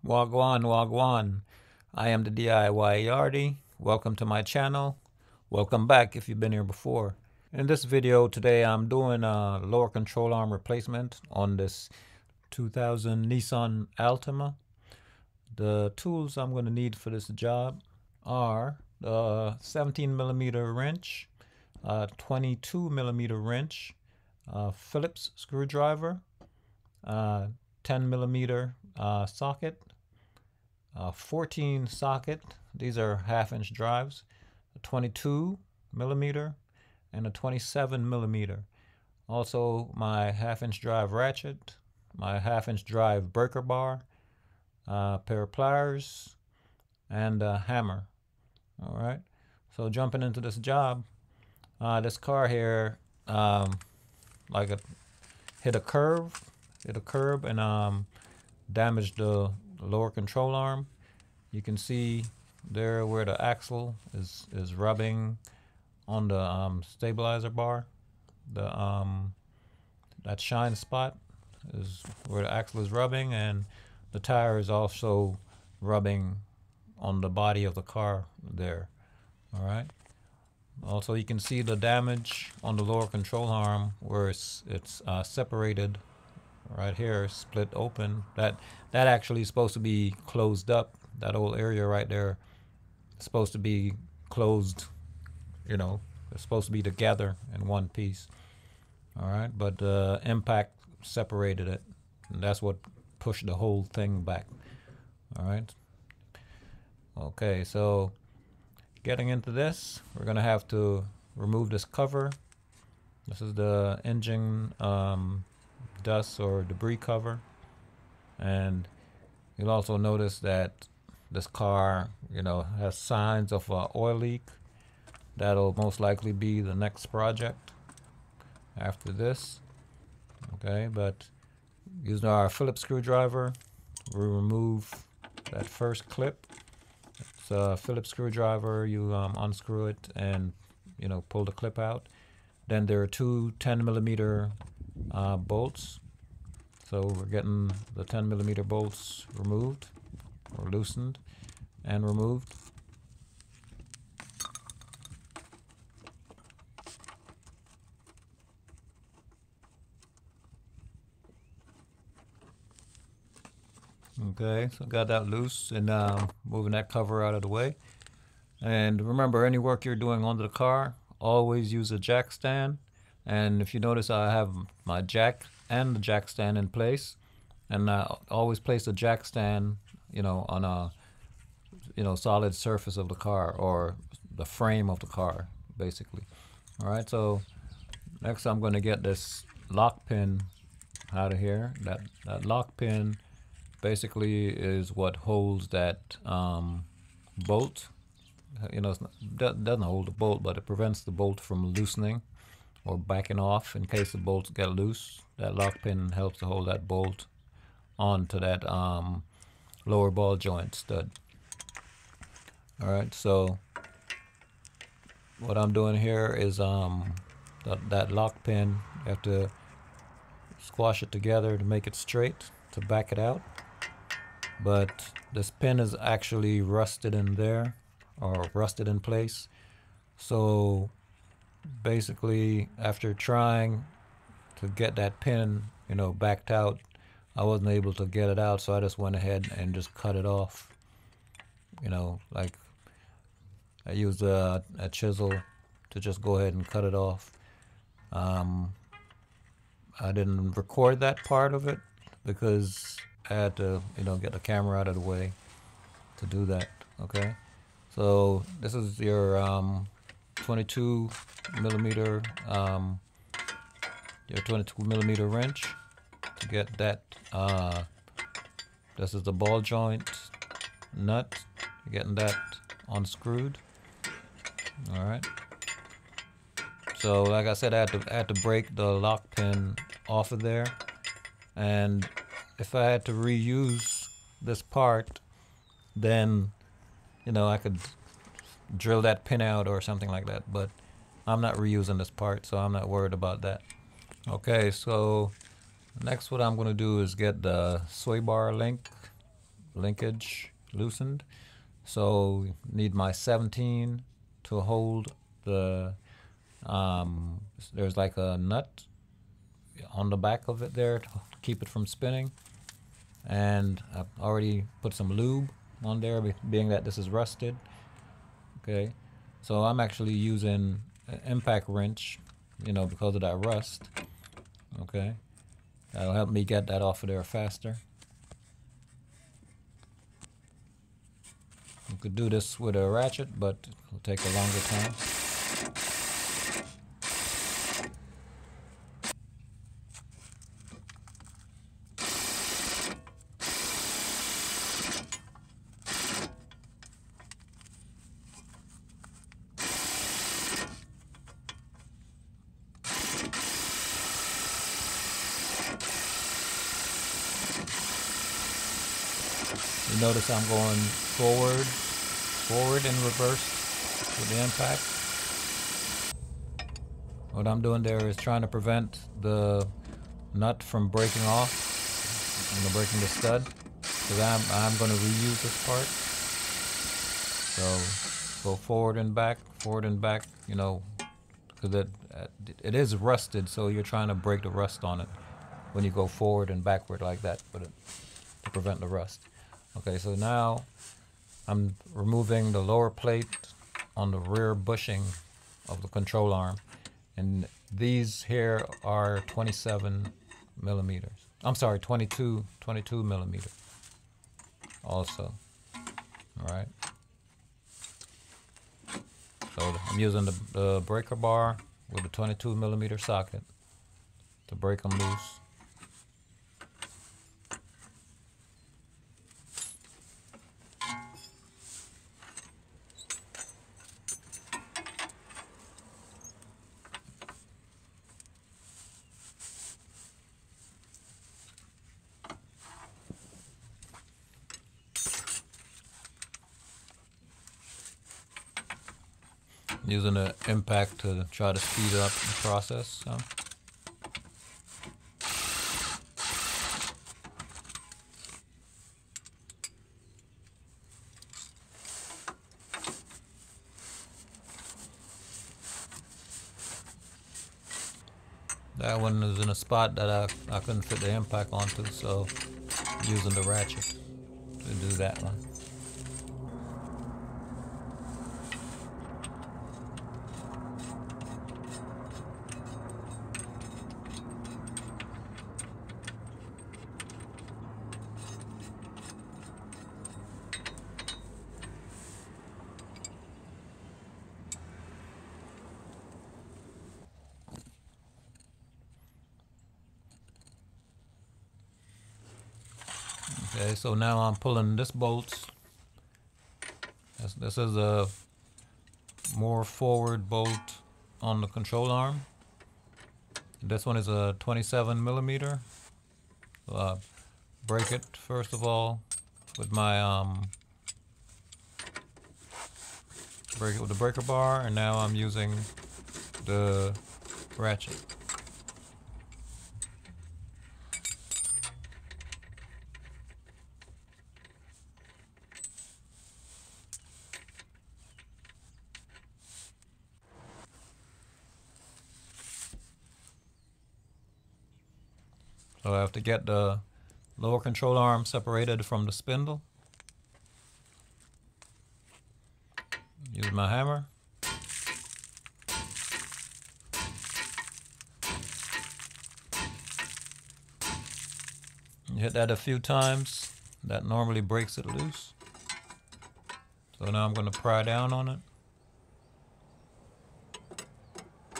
Wagwan, wagwan. I am the DIY Yardy. Welcome to my channel. Welcome back if you've been here before. In this video today I'm doing a lower control arm replacement on this 2000 Nissan Altima. The tools I'm going to need for this job are the 17mm wrench, 22mm wrench, Phillips screwdriver, 10mm socket, 14 socket. These are 1/2-inch drives, a 22mm and a 27mm. Also my 1/2-inch drive ratchet, my 1/2-inch drive breaker bar, a pair of pliers, and a hammer. All right. So jumping into this job, this car here, hit a curb and damaged the lower control arm. You can see there where the axle is rubbing on the stabilizer bar. That shine spot is where the axle is rubbing, and the tire is also rubbing on the body of the car there. All right. Also, you can see the damage on the lower control arm where it's separated right here, split open. That actually is supposed to be closed up. That whole area right there is supposed to be closed. You know, it's supposed to be together in one piece. All right, but the impact separated it, and that's what pushed the whole thing back. All right. Okay, so getting into this, we're gonna have to remove this cover. This is the engine dust or debris cover, and you'll also notice that this car, has signs of an oil leak. That'll most likely be the next project after this. Okay, but using our Phillips screwdriver, we remove that first clip. It's a Phillips screwdriver. You unscrew it and pull the clip out. Then there are two 10mm bolts. So we're getting the 10mm bolts removed, or loosened and removed. Okay, so got that loose and moving that cover out of the way. And remember, any work you're doing on the car, always use a jack stand. And if you notice, I have my jack and the jack stand in place, and I always place the jack stand, on a, solid surface of the car, or the frame of the car, basically. All right, so next I'm going to get this lock pin out of here. That lock pin basically is what holds that bolt. It doesn't hold the bolt, but it prevents the bolt from loosening or backing off in case the bolts get loose. That lock pin helps to hold that bolt onto that lower ball joint stud. All right, so what I'm doing here is that lock pin, you have to squash it together to make it straight, to back it out. But this pin is actually rusted in there, or rusted in place. So basically, after trying to get that pin, backed out, I wasn't able to get it out, so I just went ahead and just cut it off. Like I used a chisel to just go ahead and cut it off. I didn't record that part of it because I had to, get the camera out of the way to do that. Okay, so this is your 22mm wrench to get that. This is the ball joint nut. You're getting that unscrewed. All right. So like I said, I had to break the lock pin off of there, and if I had to reuse this part, then I could drill that pin out or something like that, but I'm not reusing this part, so I'm not worried about that. Okay, so next what I'm going to do is get the sway bar link linkage loosened. So need my 17 to hold the, there's like a nut on the back of it there to keep it from spinning. And I've already put some lube on there, being that this is rusted. Okay, so I'm actually using an impact wrench, because of that rust. Okay, that'll help me get that off of there faster. You could do this with a ratchet, but it'll take a longer time. You notice I'm going forward and reverse with the impact. What I'm doing there is trying to prevent the nut from breaking off, breaking the stud, because I'm going to reuse this part. So go forward and back, because it is rusted, so you're trying to break the rust on it when you go forward and backward like that, to prevent the rust. Okay, so now I'm removing the lower plate on the rear bushing of the control arm. And these here are 27 millimeters. I'm sorry, 22 millimeter also. All right. So I'm using the breaker bar with the 22 millimeter socket to break them loose. Using the impact to try to speed up the process. So. That one is in a spot that I couldn't fit the impact onto, so I'm using the ratchet to do that one. Okay, so now I'm pulling this bolt. This is a more forward bolt on the control arm. This one is a 27 millimeter. So break it first of all with my break it with the breaker bar, and now I'm using the ratchet. So I have to get the lower control arm separated from the spindle. Use my hammer. You hit that a few times. That normally breaks it loose. So now I'm going to pry down on it.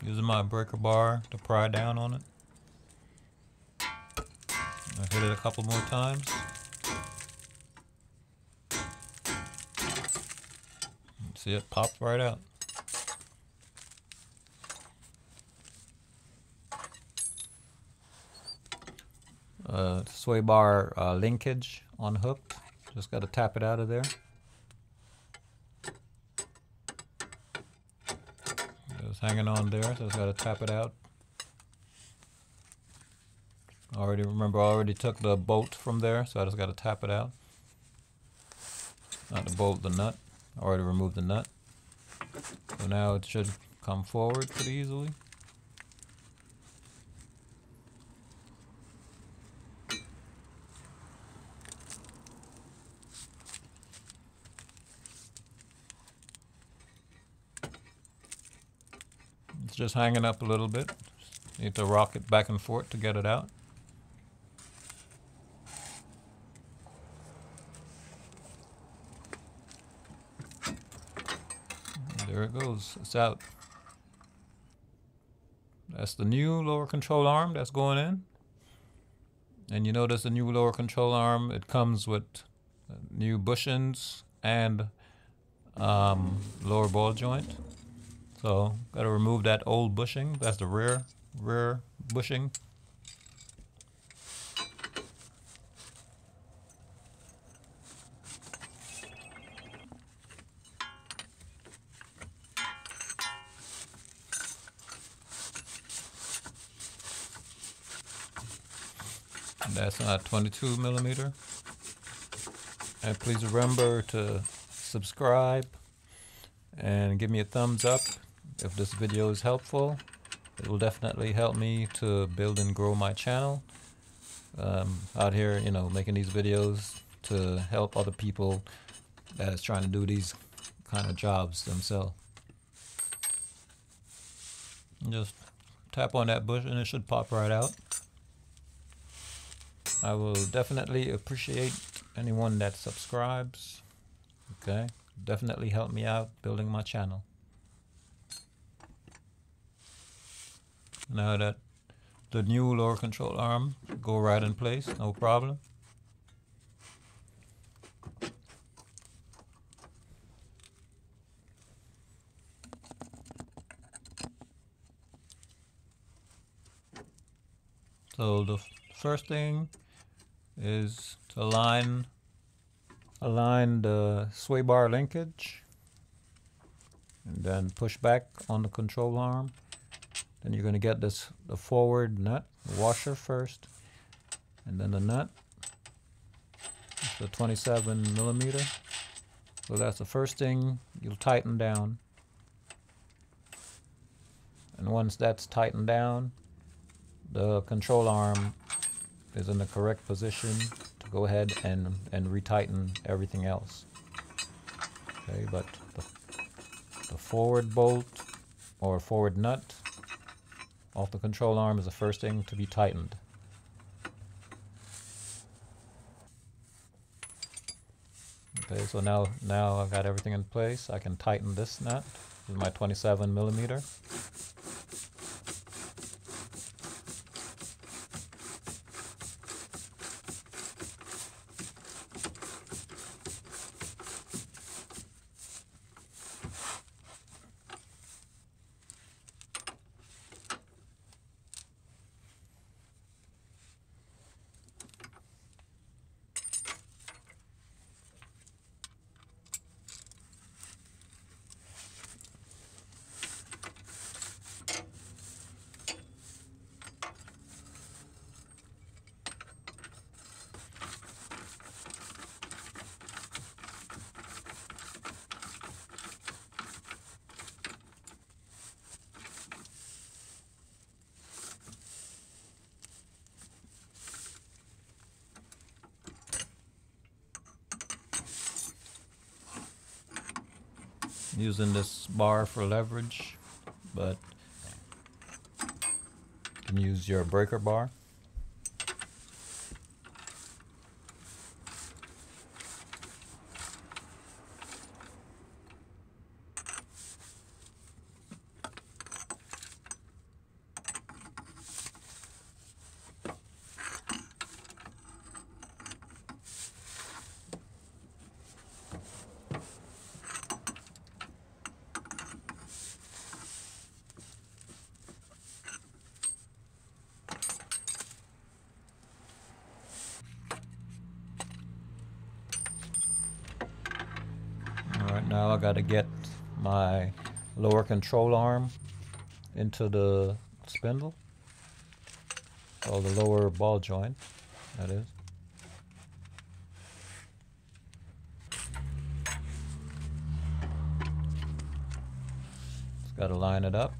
Using my breaker bar to pry down on it. I hit it a couple more times. See it pop right out. Sway bar linkage unhooked. Just got to tap it out of there. It was hanging on there, so just got to tap it out. I already took the bolt from there, so I just got to tap it out. not to bolt the nut. I already removed the nut. So now it should come forward pretty easily. It's just hanging up a little bit. Need to rock it back and forth to get it out. And there it goes. It's out. That's the new lower control arm that's going in. And you notice the new lower control arm, it comes with new bushings and lower ball joint. So gotta remove that old bushing. That's the rear bushing. And that's not 22 millimeter. And please remember to subscribe and give me a thumbs up if this video is helpful. It will definitely help me to build and grow my channel. Out here, you know, making these videos to help other people that is trying to do these kind of jobs themselves. Just tap on that bush and it should pop right out. I will definitely appreciate anyone that subscribes. Okay, definitely help me out building my channel. Now that the new lower control arm go right in place, no problem. So the first thing is to align the sway bar linkage, and then push back on the control arm. Then you're going to get the forward nut, the washer first, and then the nut. It's the 27 millimeter. So that's the first thing you'll tighten down. And once that's tightened down, the control arm is in the correct position to go ahead and retighten everything else. Okay, but the forward bolt or forward nut off the control arm is the first thing to be tightened. Okay, so now I've got everything in place. I can tighten this nut with my 27 millimeter. Using this bar for leverage, but you can use your breaker bar. Alright, now I gotta get my lower control arm into the spindle, or the lower ball joint, that is. Just got to line it up.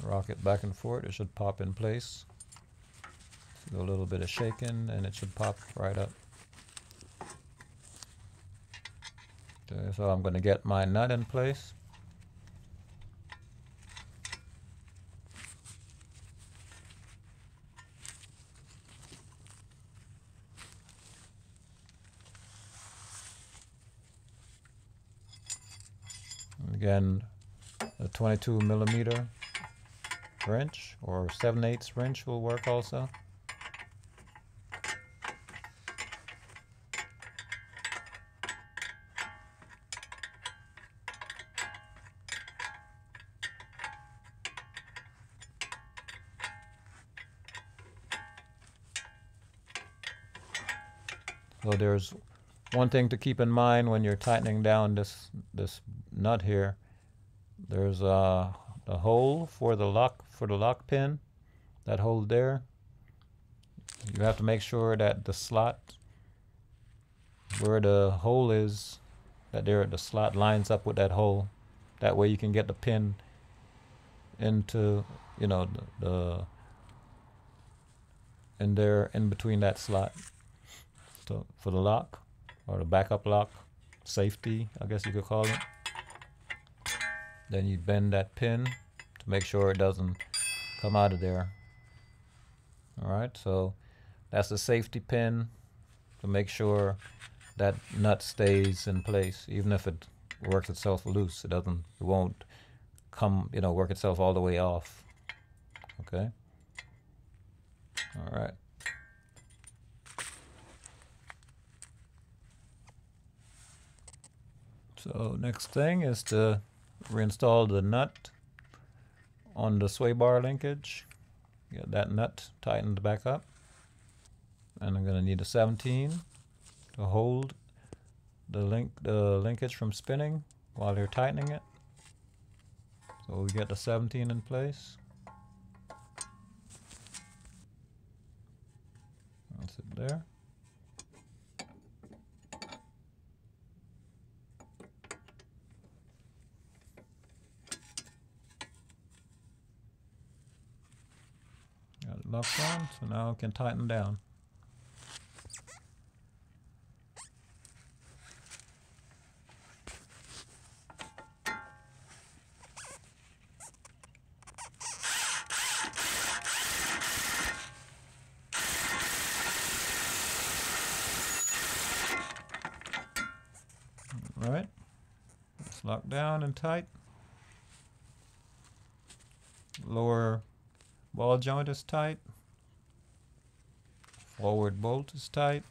Rock it back and forth. It should pop in place. Do a little bit of shaking and it should pop right up. Okay, so I'm going to get my nut in place. Again, a 22 millimeter wrench or 7/8 wrench will work also. So there's one thing to keep in mind when you're tightening down this nut here. There's the hole for the lock pin, that hole there. You have to make sure that the slot where the hole is, that the slot lines up with that hole. That way you can get the pin into, you know, in there in between that slot. So for the lock or the backup lock, safety, I guess you could call it. Then you bend that pin to make sure it doesn't come out of there. All right, so that's the safety pin to make sure that nut stays in place. Even if it works itself loose, it won't come, you know, work itself all the way off. Okay. All right. So next thing is to reinstall the nut on the sway bar linkage. Get that nut tightened back up. And I'm going to need a 17 to hold the linkage from spinning while you're tightening it. So we get the 17 in place. That's it there. Got it locked on, so now it can tighten down. All right, it's locked down and tight. Lower ball joint is tight. Forward bolt is tight.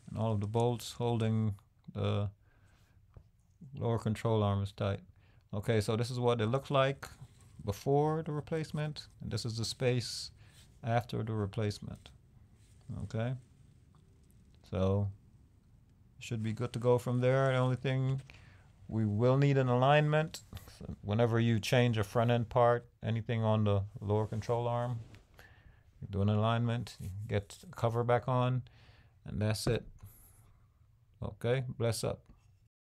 And all of the bolts holding the lower control arm is tight. Okay, so this is what it looks like before the replacement, and this is the space after the replacement. Okay, so should be good to go from there. The only thing, we will need an alignment. So whenever you change a front end part, anything on the lower control arm, you do an alignment, you get the cover back on, and that's it. Okay, bless up.